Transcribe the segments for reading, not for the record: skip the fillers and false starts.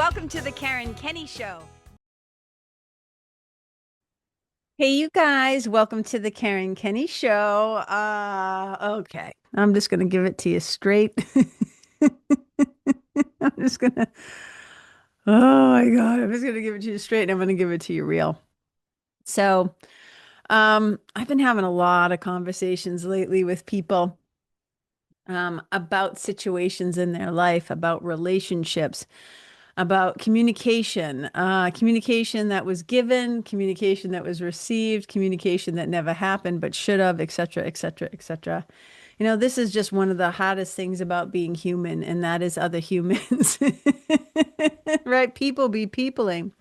Welcome to the Karen Kenney Show. Hey, you guys, welcome to the Karen Kenney Show. Okay, I'm just gonna give it to you straight. I'm just gonna, oh my God, I'm just gonna give it to you straight and I'm gonna give it to you real. So, I've been having a lot of conversations lately with people, about situations in their life, about relationships, about communication, communication that was given, communication that was received, communication that never happened but should have, et cetera, et cetera, et cetera. This is just one of the hardest things about being human, and that is other humans. Right? People be peopling.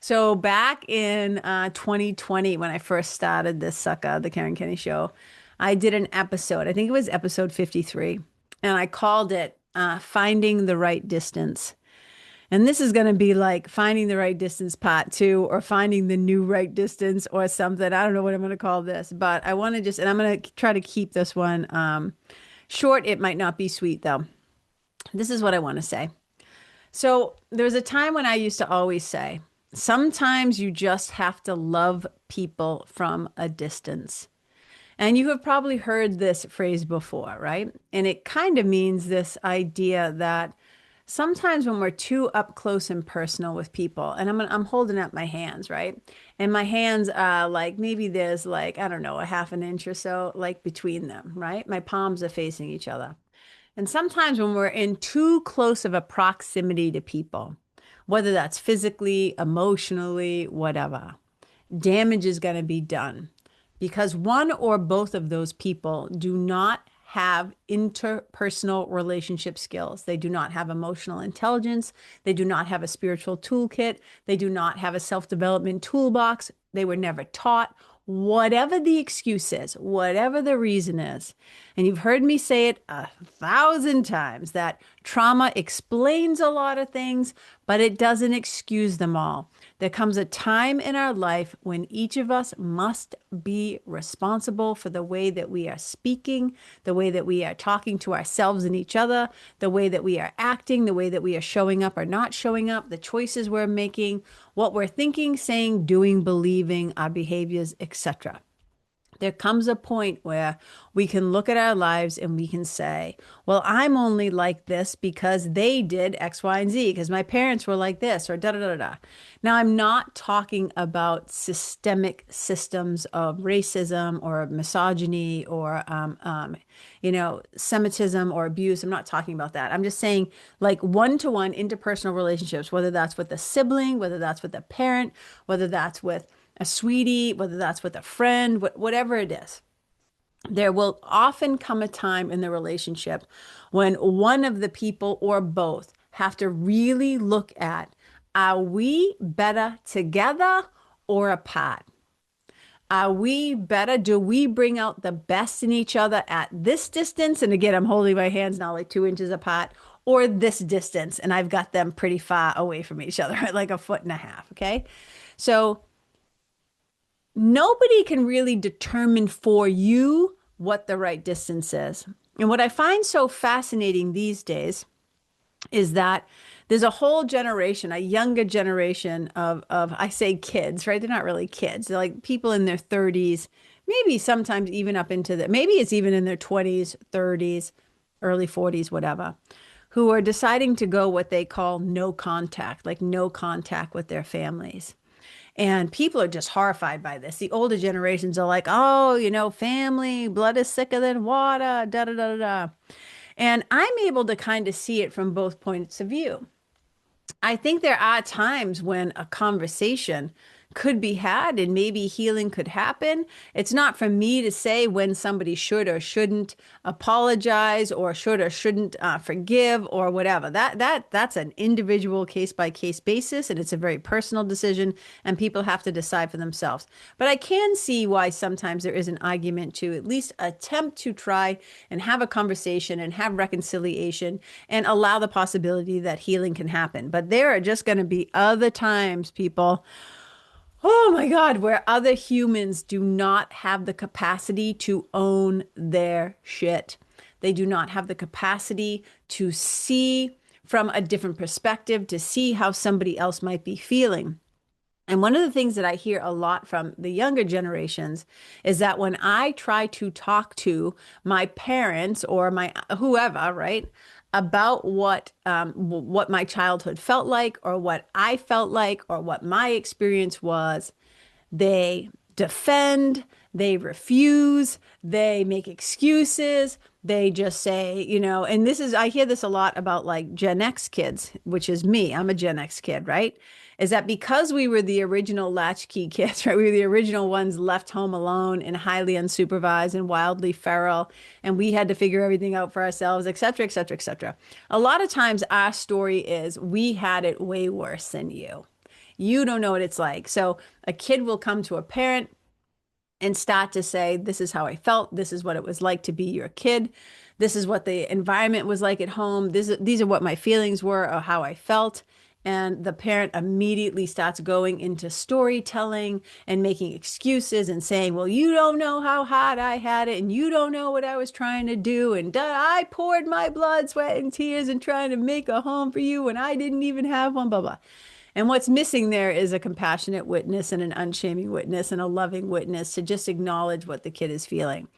So back in 2020, when I first started this sucker, the Karen Kenney Show, I did an episode. I think it was episode 53, and I called it Finding the Right Distance. And this is going to be like finding the right distance part two, or finding the new right distance, or something. I don't know what I'm going to call this, but I want to just, and I'm going to try to keep this one short. It might not be sweet though. This is what I want to say. So there was a time when I used to always say, sometimes you just have to love people from a distance. And you have probably heard this phrase before, right? And it kind of means this idea that sometimes when we're too up close and personal with people, and I'm holding up my hands, right? And my hands are like, maybe there's like, I don't know, a half an inch or so like between them, right? My palms are facing each other. And sometimes when we're in too close of a proximity to people, whether that's physically, emotionally, whatever, damage is going to be done because one or both of those people do not have interpersonal relationship skills. They do not have emotional intelligence. They do not have a spiritual toolkit. They do not have a self-development toolbox. They were never taught. Whatever the excuse is, whatever the reason is, and you've heard me say it 1,000 times, that trauma explains a lot of things, but it doesn't excuse them all. There comes a time in our life when each of us must be responsible for the way that we are speaking, the way that we are talking to ourselves and each other, the way that we are acting, the way that we are showing up or not showing up, the choices we're making, what we're thinking, saying, doing, believing, our behaviors, etc. There comes a point where we can look at our lives and we can say, well, I'm only like this because they did X, Y, and Z, because my parents were like this, or da da da da. Now, I'm not talking about systemic systems of racism or misogyny or, Semitism or abuse. I'm not talking about that. I'm just saying like one-to-one interpersonal relationships, whether that's with a sibling, whether that's with a parent, whether that's with a sweetie, whether that's with a friend, whatever it is. There will often come a time in the relationship when one of the people or both have to really look at, are we better together or apart? Are we better? Do we bring out the best in each other at this distance? And again, I'm holding my hands now like 2 inches apart, or this distance, and I've got them pretty far away from each other, like a foot and a half. Okay. So nobody can really determine for you what the right distance is. And what I find so fascinating these days is that there's a whole generation, a younger generation of I say kids, right? They're not really kids. They're like people in their 30s, maybe sometimes even up into maybe it's even in their 20s, 30s, early 40s, whatever, who are deciding to go what they call no contact, like no contact with their families. And people are just horrified by this. The older generations are like, oh, family, blood is thicker than water, da da da da. And I'm able to kind of see it from both points of view. I think there are times when a conversation could be had and maybe healing could happen. It's not for me to say when somebody should or shouldn't apologize or should or shouldn't forgive or whatever. That's an individual case by case basis, and it's a very personal decision, and people have to decide for themselves. But I can see why sometimes there is an argument to at least attempt to try and have a conversation and have reconciliation and allow the possibility that healing can happen. But there are just going to be other times, people, oh my God, where other humans do not have the capacity to own their shit. They do not have the capacity to see from a different perspective to see how somebody else might be feeling. And one of the things that I hear a lot from the younger generations is that when I try to talk to my parents or my whoever, right, about what my childhood felt like or what I felt like or what my experience was, they defend, they refuse, they make excuses, they just say, and I hear this a lot about like Gen X kids, which is me. I'm a Gen X kid, right? Is that because we were the original latchkey kids, right? We were the original ones left home alone and highly unsupervised and wildly feral, and we had to figure everything out for ourselves, et cetera, et cetera, et cetera. A lot of times our story is we had it way worse than you. You don't know what it's like. So a kid will come to a parent and start to say, this is how I felt. This is what it was like to be your kid. This is what the environment was like at home. These are what my feelings were or how I felt. And the parent immediately starts going into storytelling and making excuses and saying, well, you don't know how hard I had it and you don't know what I was trying to do. And I poured my blood, sweat, and tears in trying to make a home for you and I didn't even have one, blah, blah. And what's missing there is a compassionate witness and an unshaming witness and a loving witness to just acknowledge what the kid is feeling.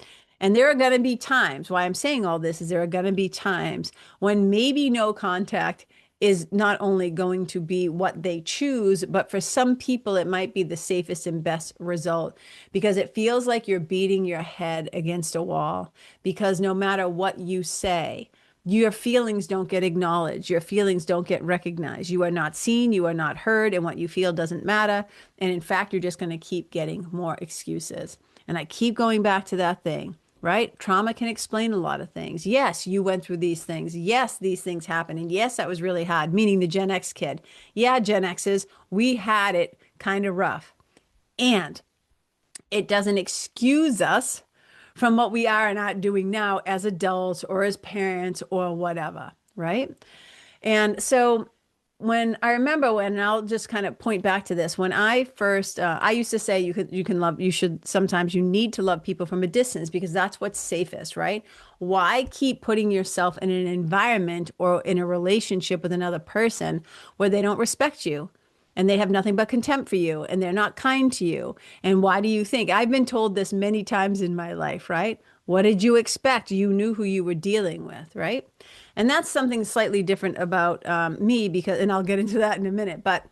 And there are going to be times, why I'm saying all this is there are going to be times when maybe no contact is not only going to be what they choose, but for some people, it might be the safest and best result because it feels like you're beating your head against a wall because no matter what you say, your feelings don't get acknowledged. Your feelings don't get recognized. You are not seen, you are not heard, and what you feel doesn't matter. And in fact, you're just going to keep getting more excuses. And I keep going back to that thing, right? Trauma can explain a lot of things. Yes, you went through these things. Yes, these things happened. And yes, that was really hard, meaning the Gen X kid. Yeah, Gen X's, we had it kind of rough. And it doesn't excuse us from what we are and aren't doing now as adults or as parents or whatever, right? And so when I remember when I'll just kind of point back to this, when I first, I used to say sometimes you need to love people from a distance because that's what's safest, right? Why keep putting yourself in an environment or in a relationship with another person where they don't respect you? And they have nothing but contempt for you and they're not kind to you. And why do you think? I've been told this many times in my life, right? What did you expect? You knew who you were dealing with, right? And that's something slightly different about me because, and I'll get into that in a minute, but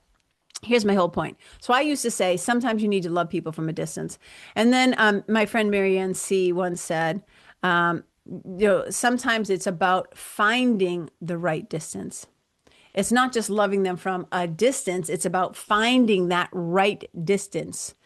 here's my whole point. So I used to say, sometimes you need to love people from a distance. And then my friend Marianne C. once said, sometimes it's about finding the right distance. It's not just loving them from a distance. It's about finding that right distance,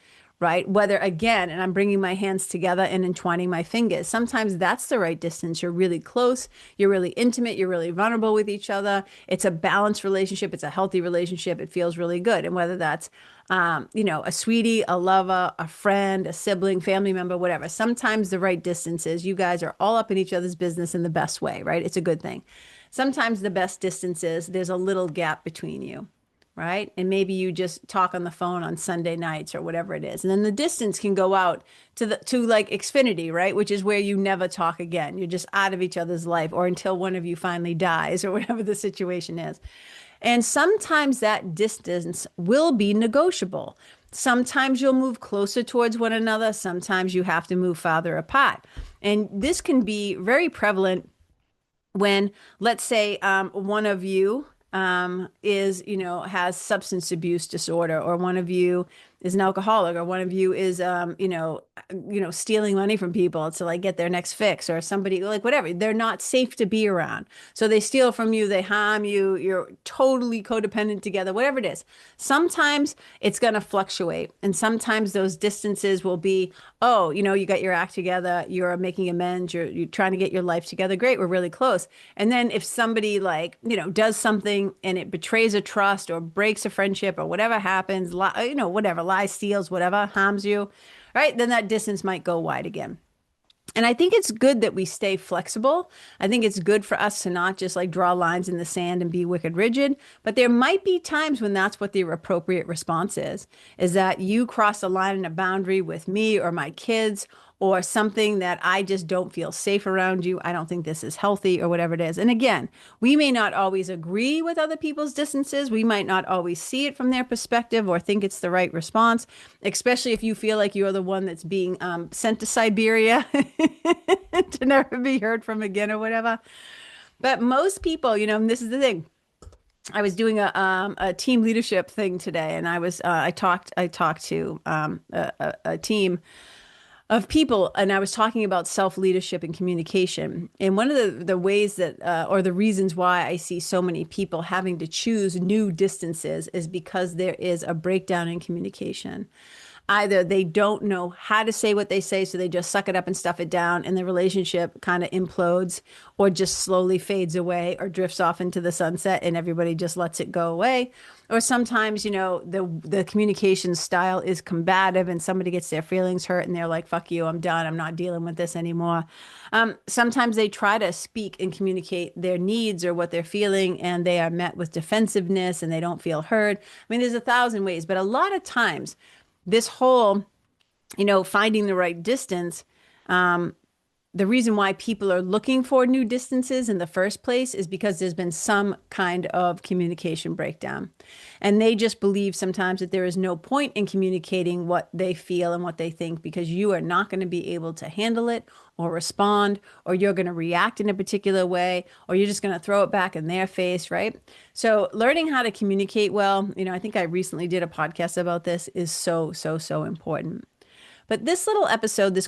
right? Whether again, and I'm bringing my hands together and entwining my fingers. Sometimes that's the right distance. You're really close. You're really intimate. You're really vulnerable with each other. It's a balanced relationship. It's a healthy relationship. It feels really good. And whether that's, a sweetie, a lover, a friend, a sibling, family member, whatever. Sometimes the right distance is you guys are all up in each other's business in the best way, right? It's a good thing. Sometimes the best distance is there's a little gap between you, right? And maybe you just talk on the phone on Sunday nights or whatever it is. And then the distance can go out to like Xfinity, right? Which is where you never talk again. You're just out of each other's life or until one of you finally dies or whatever the situation is. And sometimes that distance will be negotiable. Sometimes you'll move closer towards one another. Sometimes you have to move farther apart. And this can be very prevalent when, let's say, one of you has substance abuse disorder, or one of you is an alcoholic, or one of you is, stealing money from people to like get their next fix, or somebody like whatever. They're not safe to be around. So they steal from you, they harm you, you're totally codependent together, whatever it is. Sometimes it's going to fluctuate. And sometimes those distances will be, oh, you got your act together, you're making amends, you're trying to get your life together. Great, we're really close. And then if somebody does something and it betrays a trust or breaks a friendship or whatever happens, whatever, lies, steals, whatever, harms you, right? Then that distance might go wide again. And I think it's good that we stay flexible. I think it's good for us to not just like draw lines in the sand and be wicked rigid, but there might be times when that's what the appropriate response is that you cross a line and a boundary with me or my kids, or something that I just don't feel safe around you. I don't think this is healthy or whatever it is. And again, we may not always agree with other people's distances. We might not always see it from their perspective or think it's the right response, especially if you feel like you're the one that's being sent to Siberia to never be heard from again or whatever. But most people, and this is the thing. I was doing a team leadership thing today, and I talked to a team of people, and I was talking about self leadership and communication. And one of the ways that or the reasons why I see so many people having to choose new distances is because there is a breakdown in communication. Either they don't know how to say what they say, so they just suck it up and stuff it down, and the relationship kind of implodes or just slowly fades away or drifts off into the sunset and everybody just lets it go away. Or sometimes, the communication style is combative and somebody gets their feelings hurt and they're like, fuck you, I'm done. I'm not dealing with this anymore. Sometimes they try to speak and communicate their needs or what they're feeling, and they are met with defensiveness and they don't feel heard. I mean, there's 1,000 ways, but a lot of times, this whole, finding the right distance, the reason why people are looking for new distances in the first place is because there's been some kind of communication breakdown. And they just believe sometimes that there is no point in communicating what they feel and what they think because you are not going to be able to handle it or respond, or you're going to react in a particular way, or you're just going to throw it back in their face, right? So learning how to communicate well, I think I recently did a podcast about this, is so, so, so important. But this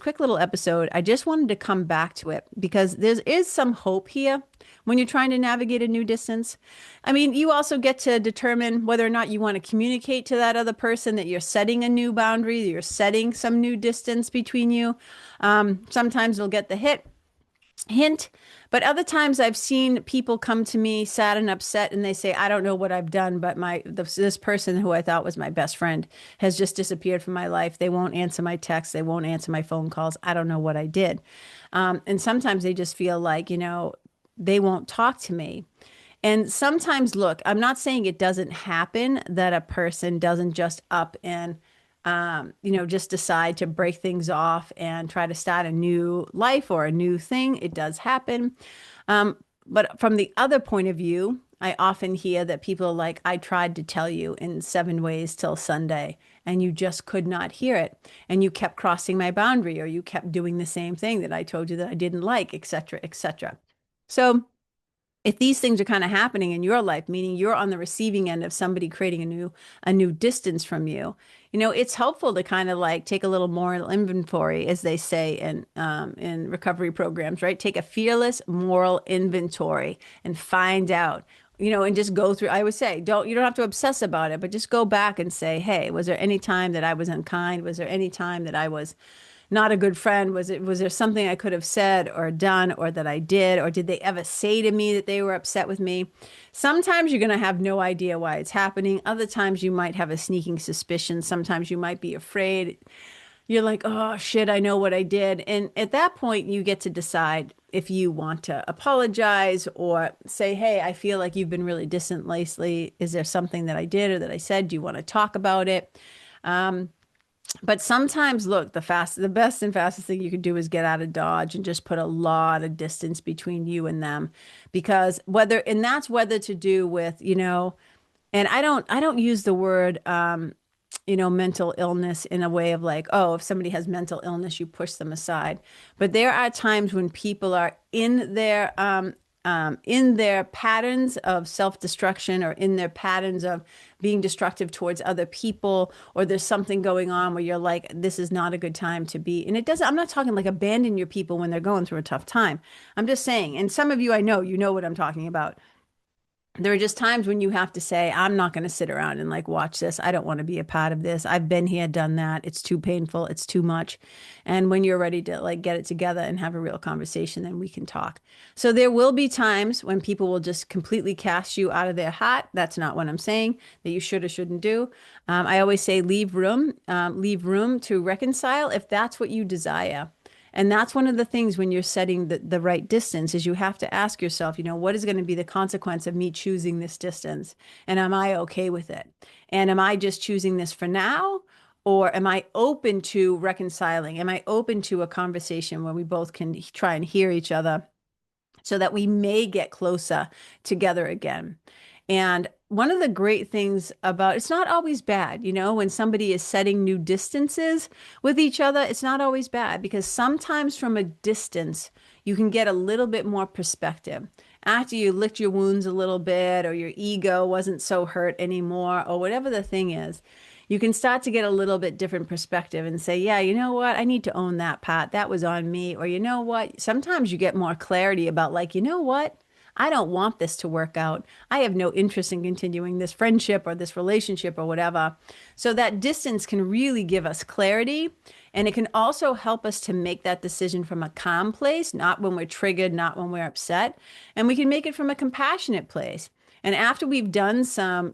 quick little episode, I just wanted to come back to it because there is some hope here when you're trying to navigate a new distance. I mean, you also get to determine whether or not you want to communicate to that other person that you're setting a new boundary, that you're setting some new distance between you. Sometimes they'll get the hint, but other times I've seen people come to me sad and upset and they say, I don't know what I've done, but this person who I thought was my best friend has just disappeared from my life. They won't answer my texts. They won't answer my phone calls. I don't know what I did. And sometimes they just feel like, they won't talk to me. And sometimes, look, I'm not saying it doesn't happen that a person doesn't just up and just decide to break things off and try to start a new life or a new thing. It does happen. But from the other point of view, I often hear that people are like, I tried to tell you in 7 ways till Sunday, and you just could not hear it. And you kept crossing my boundary, or you kept doing the same thing that I told you that I didn't like, et cetera, et cetera. So if these things are kind of happening in your life, meaning you're on the receiving end of somebody creating a new distance from you, it's helpful to kind of like take a little moral inventory, as they say in recovery programs, right? Take a fearless moral inventory and find out, and just go through. I would say, you don't have to obsess about it, but just go back and say, hey, was there any time that I was unkind? Was there any time that I was not a good friend? Was there something I could have said or done or that I did? Or did they ever say to me that they were upset with me? Sometimes you're going to have no idea why it's happening. Other times you might have a sneaking suspicion. Sometimes you might be afraid. You're like, oh shit, I know what I did. And at that point, you get to decide if you want to apologize or say, hey, I feel like you've been really distant lately. Is there something that I did or that I said? Do you want to talk about it? But sometimes, look, the best and fastest thing you can do is get out of Dodge and just put a lot of distance between you and them, because that's whether to do with, and I don't use the word, mental illness in a way of like, oh, if somebody has mental illness, you push them aside. But there are times when people are in their patterns of self-destruction, or in their patterns of being destructive towards other people, or there's something going on where you're like, this is not a good time to be. And I'm not talking like abandon your people when they're going through a tough time. I'm just saying, and some of you, I know, what I'm talking about. There are just times when you have to say, I'm not going to sit around and like watch this. I don't want to be a part of this. I've been here, done that. It's too painful. It's too much. And when you're ready to like get it together and have a real conversation, then we can talk. So there will be times when people will just completely cast you out of their hat. That's not what I'm saying that you should or shouldn't do. I always say leave room to reconcile if that's what you desire. And that's one of the things when you're setting the right distance, is you have to ask yourself, what is going to be the consequence of me choosing this distance? And am I okay with it? And am I just choosing this for now? Or am I open to reconciling? Am I open to a conversation where we both can try and hear each other so that we may get closer together again? And one of the great things about it's not always bad, when somebody is setting new distances with each other, it's not always bad because sometimes from a distance, you can get a little bit more perspective. After you licked your wounds a little bit, or your ego wasn't so hurt anymore, or whatever the thing is, you can start to get a little bit different perspective and say, yeah, you know what? I need to own that, Pat. That was on me. Or you know what? Sometimes you get more clarity about like, you know what? I don't want this to work out. I have no interest in continuing this friendship or this relationship or whatever. So that distance can really give us clarity. And it can also help us to make that decision from a calm place, not when we're triggered, not when we're upset. And we can make it from a compassionate place. And after we've done some,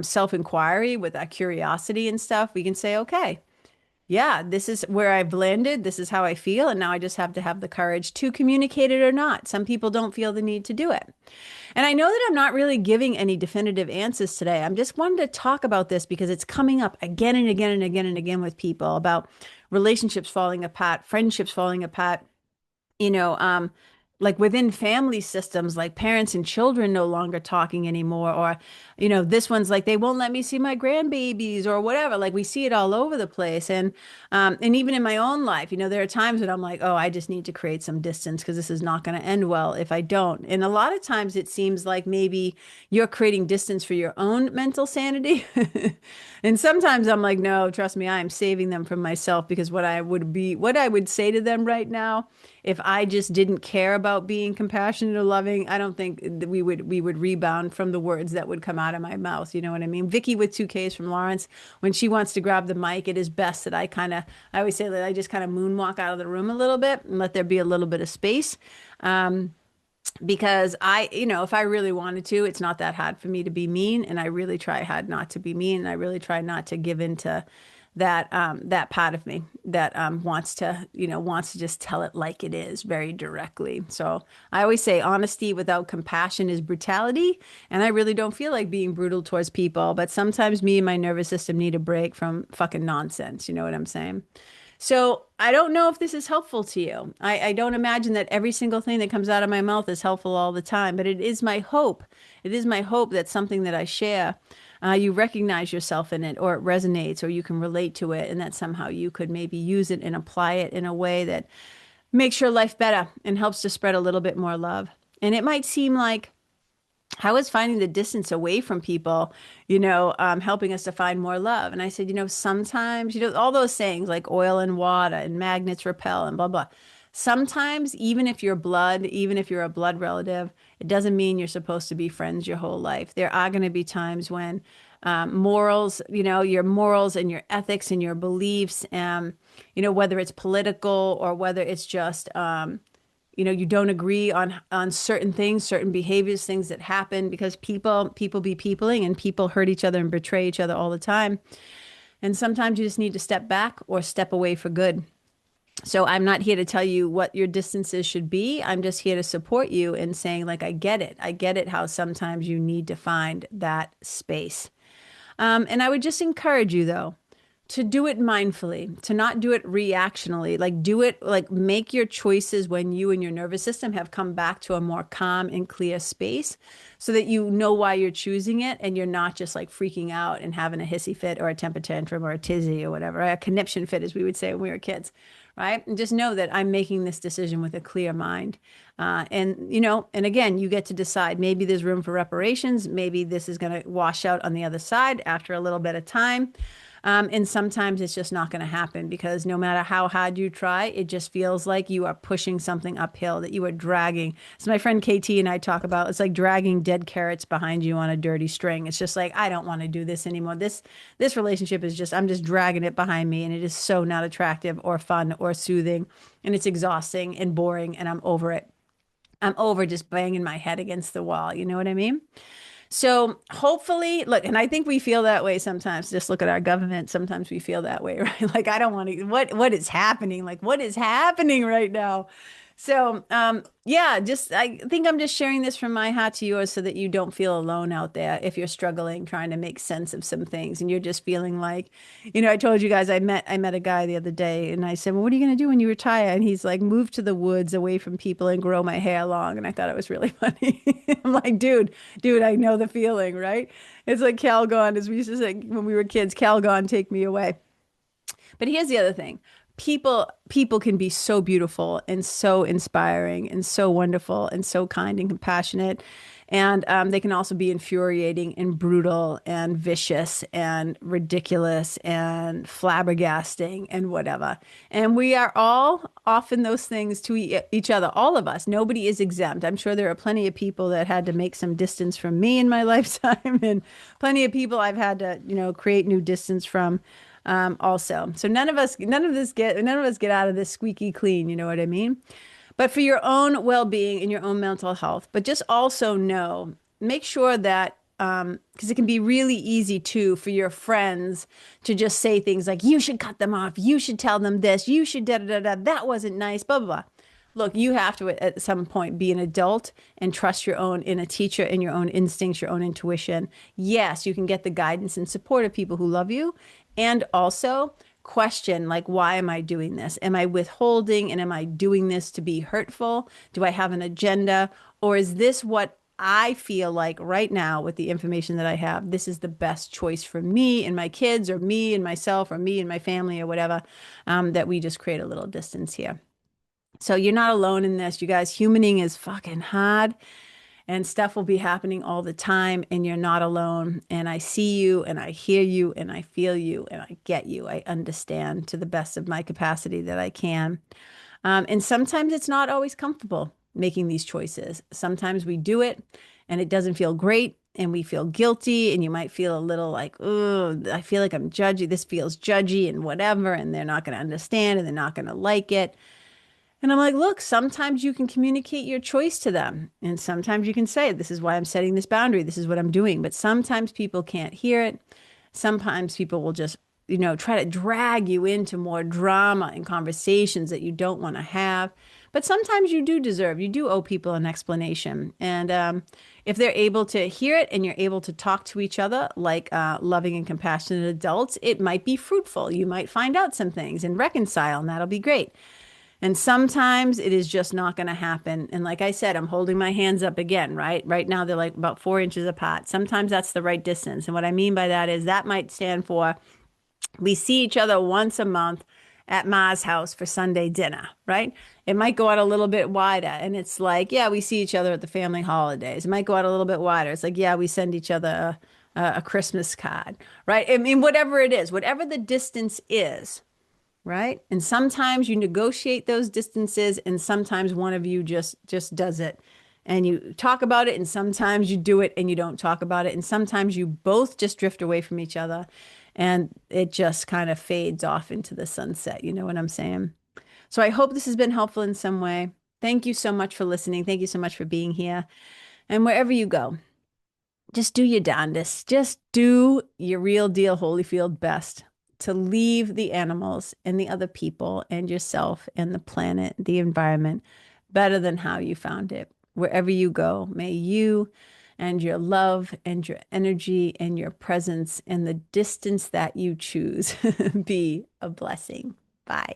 self-inquiry with our curiosity and stuff, we can say, okay, yeah, this is where I've landed. This is how I feel. And now I just have to have the courage to communicate it or not. Some people don't feel the need to do it. And I know that I'm not really giving any definitive answers today. I'm just wanting to talk about this because it's coming up again and again and again and again with people about relationships falling apart, friendships falling apart, you know, um, like within family systems, like parents and children no longer talking anymore, or, this one's like, they won't let me see my grandbabies or whatever. Like we see it all over the place. And even in my own life, there are times when I'm like, oh, I just need to create some distance because this is not going to end well if I don't. And a lot of times it seems like maybe you're creating distance for your own mental sanity. And sometimes I'm like, no, trust me, I am saving them from myself because what I would say to them right now, if I just didn't care about being compassionate or loving, I don't think that we would rebound from the words that would come out of my mouth. You know what I mean? Vicky with 2Ks from Lawrence, when she wants to grab the mic, it is best that I always say that I just kind of moonwalk out of the room a little bit and let there be a little bit of space. Because if I really wanted to, it's not that hard for me to be mean, and I really try hard not to be mean, and I really try not to give into that part of me that wants to just tell it like it is very directly. So I always say honesty without compassion is brutality, and I really don't feel like being brutal towards people, but sometimes me and my nervous system need a break from fucking nonsense. You know what I'm saying? So I don't know if this is helpful to you. I don't imagine that every single thing that comes out of my mouth is helpful all the time, but it is my hope. It is my hope that something that I share, you recognize yourself in it, or it resonates, or you can relate to it, and that somehow you could maybe use it and apply it in a way that makes your life better and helps to spread a little bit more love. And it might seem like how is finding the distance away from people, helping us to find more love? And I said, sometimes, all those sayings like oil and water and magnets repel and blah, blah. Sometimes, even if you're a blood relative, it doesn't mean you're supposed to be friends your whole life. There are going to be times when morals, your morals and your ethics and your beliefs, whether it's political or whether it's just, you don't agree on certain things, certain behaviors, things that happen because people be peopling, and people hurt each other and betray each other all the time. And sometimes you just need to step back or step away for good. So I'm not here to tell you what your distances should be. I'm just here to support you in saying, like, I get it. I get it how sometimes you need to find that space. And I would just encourage you, though, to do it mindfully, to not do it reactionally, like do it, like make your choices when you and your nervous system have come back to a more calm and clear space so that you know why you're choosing it and you're not just like freaking out and having a hissy fit or a temper tantrum or a tizzy or whatever, a conniption fit, as we would say when we were kids, right? And just know that I'm making this decision with a clear mind. And again, you get to decide, maybe there's room for reparations. Maybe this is going to wash out on the other side after a little bit of time. And sometimes it's just not going to happen because no matter how hard you try, it just feels like you are pushing something uphill, that you are dragging. So my friend KT and I talk about, it's like dragging dead carrots behind you on a dirty string. It's just like, I don't want to do this anymore. This relationship is just, I'm just dragging it behind me, and it is so not attractive or fun or soothing, and it's exhausting and boring, and I'm over it. I'm over just banging my head against the wall. You know what I mean? So hopefully, look, and I think we feel that way sometimes. Just look at our government. Sometimes we feel that way, right? Like, I don't want to, what is happening? Like, what is happening right now? So, yeah, just I think I'm just sharing this from my heart to yours so that you don't feel alone out there if you're struggling trying to make sense of some things and you're just feeling like, I told you guys I met a guy the other day and I said, "Well, what are you going to do when you retire?" And he's like, "Move to the woods away from people and grow my hair long." And I thought it was really funny. I'm like, dude, I know the feeling, right? It's like Calgon, as we used to say when we were kids, Calgon, take me away. But here's the other thing. People can be so beautiful and so inspiring and so wonderful and so kind and compassionate. And they can also be infuriating and brutal and vicious and ridiculous and flabbergasting and whatever. And we are all often those things to each other, all of us. Nobody is exempt. I'm sure there are plenty of people that had to make some distance from me in my lifetime, and plenty of people I've had to, create new distance from also. So none of us get out of this squeaky clean, you know what I mean? But for your own well-being and your own mental health, but just also know, make sure that because it can be really easy too for your friends to just say things like, you should cut them off, you should tell them this, you should da da da da, that wasn't nice, blah blah blah. Look, you have to at some point be an adult and trust your own inner teacher and your own instincts, your own intuition. Yes, you can get the guidance and support of people who love you. And also question, like, why am I doing this? Am I withholding and am I doing this to be hurtful? Do I have an agenda? Or is this what I feel like right now with the information that I have? This is the best choice for me and my kids, or me and myself, or me and my family, or whatever, that we just create a little distance here. So you're not alone in this. You guys, humaning is fucking hard and stuff will be happening all the time and you're not alone. And I see you and I hear you and I feel you and I get you. I understand to the best of my capacity that I can. And sometimes it's not always comfortable making these choices. Sometimes we do it and it doesn't feel great and we feel guilty and you might feel a little like, oh, I feel like I'm judgy. This feels judgy and whatever. And they're not going to understand and they're not going to like it. And I'm like, look, sometimes you can communicate your choice to them. And sometimes you can say, this is why I'm setting this boundary. This is what I'm doing. But sometimes people can't hear it. Sometimes people will just, try to drag you into more drama and conversations that you don't want to have. But sometimes you do owe people an explanation. And if they're able to hear it and you're able to talk to each other like loving and compassionate adults, it might be fruitful. You might find out some things and reconcile, and that'll be great. And sometimes it is just not going to happen. And like I said, I'm holding my hands up again, right? Right now, they're like about 4 inches apart. Sometimes that's the right distance. And what I mean by that is that might stand for we see each other once a month at Ma's house for Sunday dinner, right? It might go out a little bit wider. And it's like, yeah, we see each other at the family holidays. It might go out a little bit wider. It's like, yeah, we send each other a Christmas card, right? I mean, whatever it is, whatever the distance is, right? And sometimes you negotiate those distances and sometimes one of you just does it and you talk about it and sometimes you do it and you don't talk about it and sometimes you both just drift away from each other and it just kind of fades off into the sunset. You know what I'm saying? So I hope this has been helpful in some way. Thank you so much for listening. Thank you so much for being here. And wherever you go, just do your darndest. Just do your real deal Holyfield best to leave the animals and the other people and yourself and the planet, the environment better than how you found it. Wherever you go, may you and your love and your energy and your presence and the distance that you choose be a blessing. Bye.